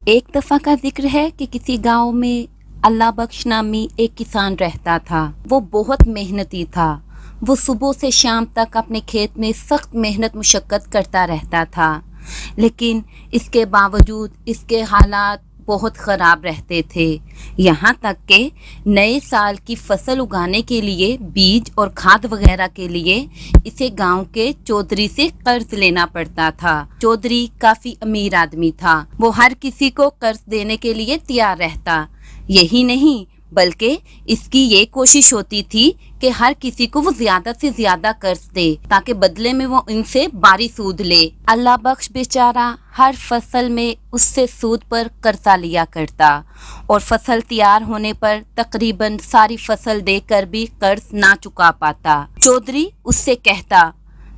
ایک دفعہ کا ذکر ہے کہ کسی گاؤں میں اللہ بخش نامی ایک کسان رہتا تھا۔ وہ بہت محنتی تھا۔ وہ صبح سے شام تک اپنے کھیت میں سخت محنت مشقت کرتا رہتا تھا، لیکن اس کے باوجود اس کے حالات بہت خراب رہتے تھے، یہاں تک کہ نئے سال کی فصل اگانے کے لیے بیج اور کھاد وغیرہ کے لیے اسے گاؤں کے چودھری سے قرض لینا پڑتا تھا۔ چودھری کافی امیر آدمی تھا، وہ ہر کسی کو قرض دینے کے لیے تیار رہتا۔ یہی نہیں بلکہ اس کی یہ کوشش ہوتی تھی کہ ہر کسی کو وہ زیادہ سے زیادہ قرض دے تاکہ بدلے میں وہ ان سے بھاری سود لے۔ اللہ بخش بیچارہ ہر فصل میں اس سے سود پر قرضہ لیا کرتا اور فصل تیار ہونے پر تقریباً ساری فصل دے کر بھی قرض نہ چکا پاتا۔ چودھری اس سے کہتا،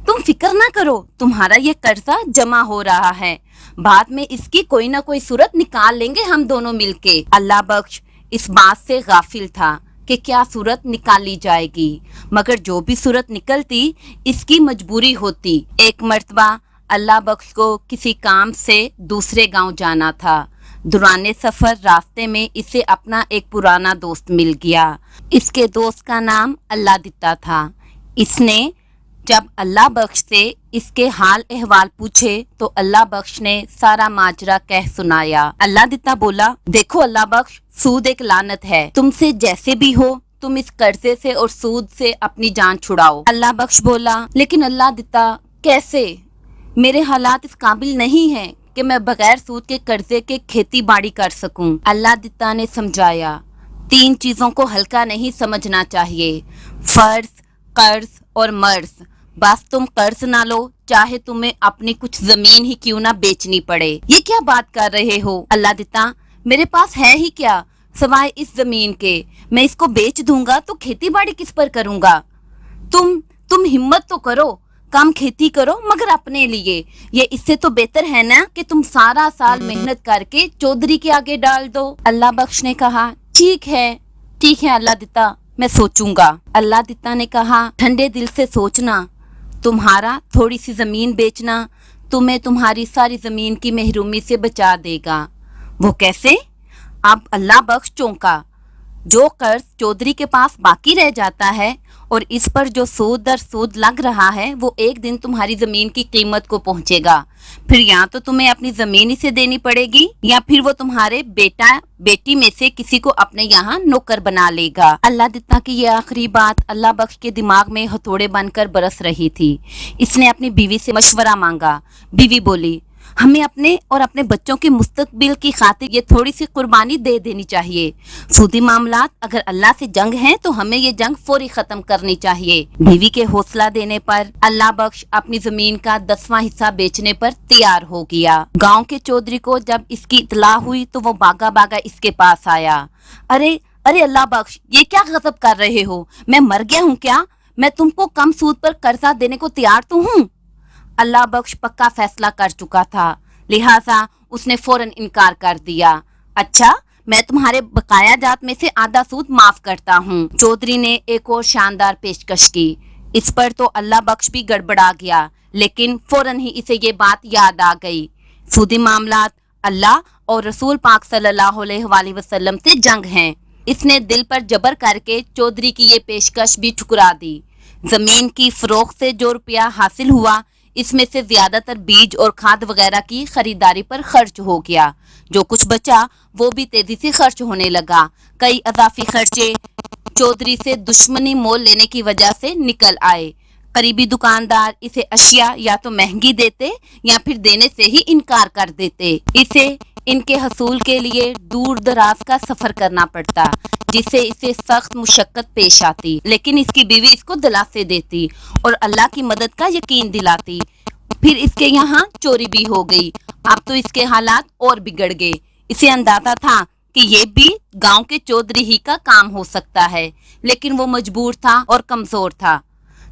تم فکر نہ کرو، تمہارا یہ قرضہ جمع ہو رہا ہے، بعد میں اس کی کوئی نہ کوئی صورت نکال لیں گے ہم دونوں مل کے۔ اللہ بخش اس بات سے غافل تھا کہ کیا صورت نکالی جائے گی، مگر جو بھی صورت نکلتی اس کی مجبوری ہوتی۔ ایک مرتبہ اللہ بخش کو کسی کام سے دوسرے گاؤں جانا تھا۔ دوران سفر راستے میں اسے اپنا ایک پرانا دوست مل گیا۔ اس کے دوست کا نام اللہ دتا تھا۔ اس نے جب اللہ بخش سے اس کے حال احوال پوچھے تو اللہ بخش نے سارا ماجرا کہہ سنایا۔ اللہ دتا بولا، دیکھو اللہ بخش، سود ایک لعنت ہے، تم سے جیسے بھی ہو تم اس قرضے سے اور سود سے اپنی جان چھڑاؤ۔ اللہ بخش بولا، لیکن اللہ دتا کیسے؟ میرے حالات اس قابل نہیں ہیں کہ میں بغیر سود کے قرضے کے کھیتی باڑی کر سکوں۔ اللہ دتا نے سمجھایا، 3 چیزوں کو ہلکا نہیں سمجھنا چاہیے، فرض، قرض اور مرض۔ بس تم قرض نہ لو، چاہے تمہیں اپنی کچھ زمین ہی کیوں نہ بیچنی پڑے۔ یہ کیا بات کر رہے ہو اللہ دتا؟ میرے پاس ہے ہی کیا سوائے اس زمین کے؟ میں اس کو بیچ دوں گا تو کھیتی باڑی کس پر کروں گا؟ تم ہمت تو کرو، کم کھیتی کرو مگر اپنے لیے۔ یہ اس سے تو بہتر ہے نا کہ تم سارا سال محنت کر کے چودھری کے آگے ڈال دو۔ اللہ بخش نے کہا، ٹھیک ہے اللہ دتا، میں سوچوں گا۔ اللہ دتا نے کہا، ٹھنڈے دل سے سوچنا، تمہارا تھوڑی سی زمین بیچنا تمہیں تمہاری ساری زمین کی محرومی سے بچا دے گا۔ وہ کیسے؟ اب اللہ بخش چونکا۔ جو قرض چودھری کے پاس باقی رہ جاتا ہے اور اس پر جو سود در سود لگ رہا ہے وہ ایک دن تمہاری زمین کی قیمت کو پہنچے گا، پھر یا تو تمہیں اپنی زمین اسے دینی پڑے گی یا پھر وہ تمہارے بیٹا بیٹی میں سے کسی کو اپنے یہاں نوکر بنا لے گا۔ اللہ دتا کی یہ آخری بات اللہ بخش کے دماغ میں ہتھوڑے بن کر برس رہی تھی۔ اس نے اپنی بیوی سے مشورہ مانگا۔ بیوی بولی، ہمیں اپنے اور اپنے بچوں کے مستقبل کی خاطر یہ تھوڑی سی قربانی دے دینی چاہیے۔ سودی معاملات اگر اللہ سے جنگ ہیں تو ہمیں یہ جنگ فوری ختم کرنی چاہیے۔ بیوی کے حوصلہ دینے پر اللہ بخش اپنی زمین کا 10واں حصہ بیچنے پر تیار ہو گیا۔ گاؤں کے چودھری کو جب اس کی اطلاع ہوئی تو وہ باغا باغا اس کے پاس آیا۔ ارے اللہ بخش، یہ کیا غضب کر رہے ہو؟ میں مر گیا ہوں کیا؟ میں تم کو کم سود پر قرضہ دینے کو تیار تو ہوں۔ اللہ بخش پکا فیصلہ کر چکا تھا، لہٰذا اس نے فوراً انکار کر دیا۔ اچھا، میں تمہارے بقایا جات میں سے آدھا سود معاف کرتا ہوں۔ چودھری نے ایک اور شاندار پیشکش کی۔ اس پر تو اللہ بخش بھی گڑبڑا گیا، لیکن فوراً ہی اسے یہ بات یاد آ گئی۔ سودی معاملات اللہ اور رسول پاک صلی اللہ علیہ وآلہ وسلم سے جنگ ہیں۔ اس نے دل پر جبر کر کے چودھری کی یہ پیشکش بھی ٹھکرا دی۔ زمین کی فروخت سے جو روپیہ حاصل ہوا اس میں سے زیادہ تر بیج اور کھاد وغیرہ کی خریداری پر خرچ ہو گیا۔ جو کچھ بچا وہ بھی تیزی سے خرچ ہونے لگا۔ کئی اضافی خرچے چودھری سے دشمنی مول لینے کی وجہ سے نکل آئے۔ قریبی دکاندار اسے اشیاء یا تو مہنگی دیتے یا پھر دینے سے ہی انکار کر دیتے۔ اسے ان کے حصول کے لیے دور دراز کا سفر کرنا پڑتا، جس سے اسے سخت مشقت پیش آتی، لیکن اس کی بیوی اس کو دلاسے دیتی اور اللہ کی مدد کا یقین دلاتی۔ پھر اس کے یہاں چوری بھی ہو گئی۔ اب تو اس کے حالات اور بگڑ گئے۔ اسے اندازہ تھا کہ یہ بھی گاؤں کے چودھری ہی کا کام ہو سکتا ہے، لیکن وہ مجبور تھا اور کمزور تھا۔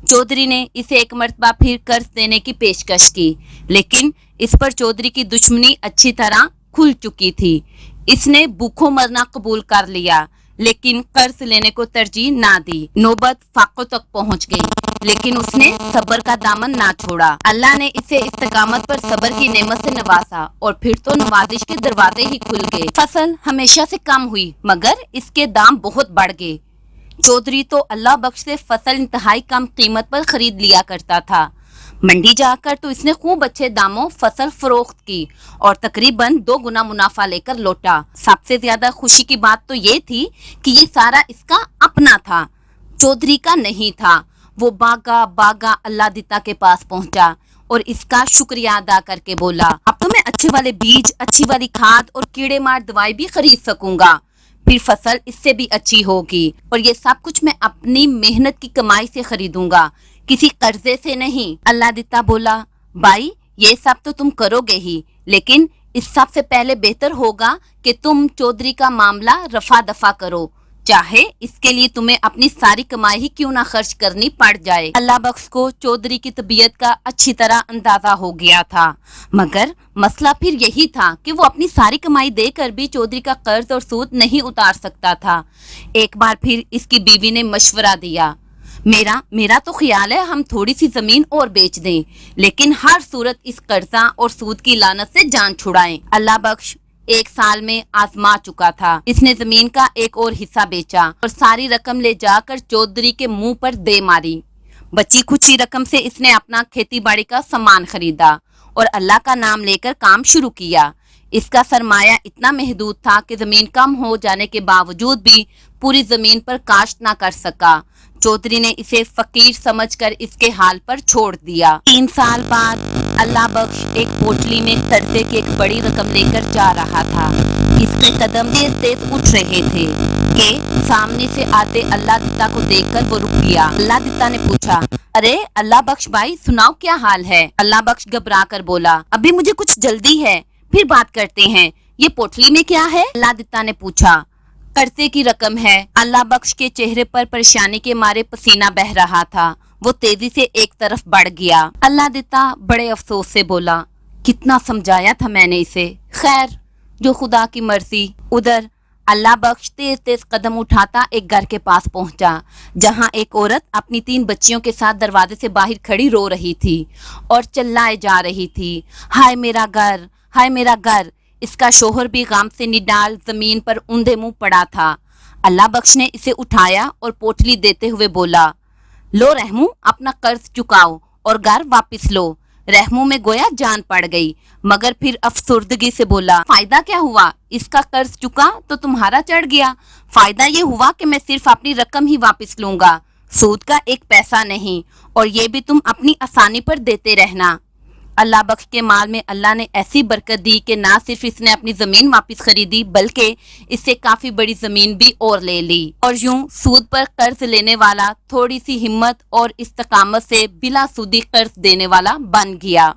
چودھری نے اسے ایک مرتبہ پھر قرض دینے کی پیشکش کی، لیکن اس پر چودھری کی دشمنی اچھی طرح کھل چکی تھی۔ اس نے بھوکوں مرنا قبول کر لیا، لیکن قرض لینے کو ترجیح نہ دی۔ نوبت فاقوں تک پہنچ گئی، لیکن اس نے صبر کا دامن نہ چھوڑا۔ اللہ نے اسے استقامت پر صبر کی نعمت سے نوازا اور پھر تو نوازش کے دروازے ہی کھل گئے۔ فصل ہمیشہ سے کم ہوئی مگر اس کے دام بہت بڑھ گئے۔ چودھری تو اللہ بخش سے فصل انتہائی کم قیمت پر خرید لیا کرتا تھا۔ منڈی جا کر تو اس نے خوب اچھے داموں فصل فروخت کی اور تقریباً 2 گنا منافع لے کر لوٹا۔ سب سے زیادہ خوشی کی بات تو یہ تھی کہ یہ سارا اس کا اپنا تھا، چودھری کا نہیں تھا۔ وہ باغا اللہ دتا کے پاس پہنچا اور اس کا شکریہ ادا کر کے بولا، اب تو میں اچھے والے بیج، اچھی والی کھاد اور کیڑے مار دوائی بھی خرید سکوں گا، پھر فصل اس سے بھی اچھی ہوگی اور یہ سب کچھ میں اپنی محنت کی کمائی سے خریدوں گا، کسی قرضے سے نہیں۔ اللہ دتا بولا، بھائی یہ سب تو تم کرو گے ہی، لیکن اس سب سے پہلے بہتر ہوگا کہ تم چودھری کا معاملہ رفع دفع کرو، چاہے اس کے لیے تمہیں اپنی ساری کمائی ہی کیوں نہ خرچ کرنی پڑ جائے۔ اللہ بخش کو چودھری کی طبیعت کا اچھی طرح اندازہ ہو گیا تھا، مگر مسئلہ پھر یہی تھا کہ وہ اپنی ساری کمائی دے کر بھی چودھری کا قرض اور سود نہیں اتار سکتا تھا۔ ایک بار پھر اس کی بیوی نے مشورہ دیا، میرا تو خیال ہے ہم تھوڑی سی زمین اور بیچ دیں، لیکن ہر صورت اس قرضہ اور سود کی لعنت سے جان چھڑائیں۔ اللہ بخش 1 سال میں آزما چکا تھا۔ اس نے زمین کا ایک اور حصہ بیچا اور ساری رقم لے جا کر چودھری کے منہ پر دے ماری۔ بچی کھچی رقم سے اس نے اپنا کھیتی باڑی کا سامان خریدا اور اللہ کا نام لے کر کام شروع کیا۔ اس کا سرمایہ اتنا محدود تھا کہ زمین کم ہو جانے کے باوجود بھی پوری زمین پر کاشت نہ کر سکا۔ چودھری نے اسے فقیر سمجھ کر اس کے حال پر چھوڑ دیا۔ 3 سال بعد اللہ بخش ایک پوٹلی میں قرضے کی ایک بڑی رقم لے کر جا رہا تھا۔ اس کے قدم تیز تیز اٹھ رہے تھے کہ سامنے سے آتے اللہ دتا کو دیکھ کر وہ رک گیا۔ اللہ دتا نے پوچھا، ارے اللہ بخش بھائی سناؤ کیا حال ہے؟ اللہ بخش گھبرا کر بولا، ابھی مجھے کچھ جلدی ہے، پھر بات کرتے ہیں۔ یہ پوٹلی میں کیا ہے؟ اللہ دتا نے پوچھا۔ قرضے کی رقم ہے۔ اللہ بخش کے چہرے پر پریشانی کے مارے پسینہ بہہ رہا تھا۔ وہ تیزی سے ایک طرف بڑھ گیا۔ اللہ دتا بڑے افسوس سے بولا، کتنا سمجھایا تھا میں نے اسے، خیر جو خدا کی مرضی۔ ادھر اللہ بخش تیز تیز قدم اٹھاتا ایک گھر کے پاس پہنچا، جہاں ایک عورت اپنی 3 بچیوں کے ساتھ دروازے سے باہر کھڑی رو رہی تھی اور چلائے جا رہی تھی، ہائے میرا گھر، ہائے میرا گھر۔ اس کا شوہر بھی غم سے نڈال زمین پر اوندھے منہ پڑا تھا۔ اللہ بخش نے اسے اٹھایا اور پوٹلی دیتے ہوئے بولا، لو رحمو اپنا قرض چکاؤ اور گھر واپس لو۔ رحمو میں گویا جان پڑ گئی، مگر پھر افسردگی سے بولا، فائدہ کیا ہوا؟ اس کا قرض چکا تو تمہارا چڑھ گیا، فائدہ یہ ہوا کہ میں صرف اپنی رقم ہی واپس لوں گا، سود کا 1 پیسہ نہیں، اور یہ بھی تم اپنی آسانی پر دیتے رہنا۔ اللہ بخش کے مال میں اللہ نے ایسی برکت دی کہ نہ صرف اس نے اپنی زمین واپس خریدی بلکہ اس سے کافی بڑی زمین بھی اور لے لی، اور یوں سود پر قرض لینے والا تھوڑی سی ہمت اور استقامت سے بلا سودی قرض دینے والا بن گیا۔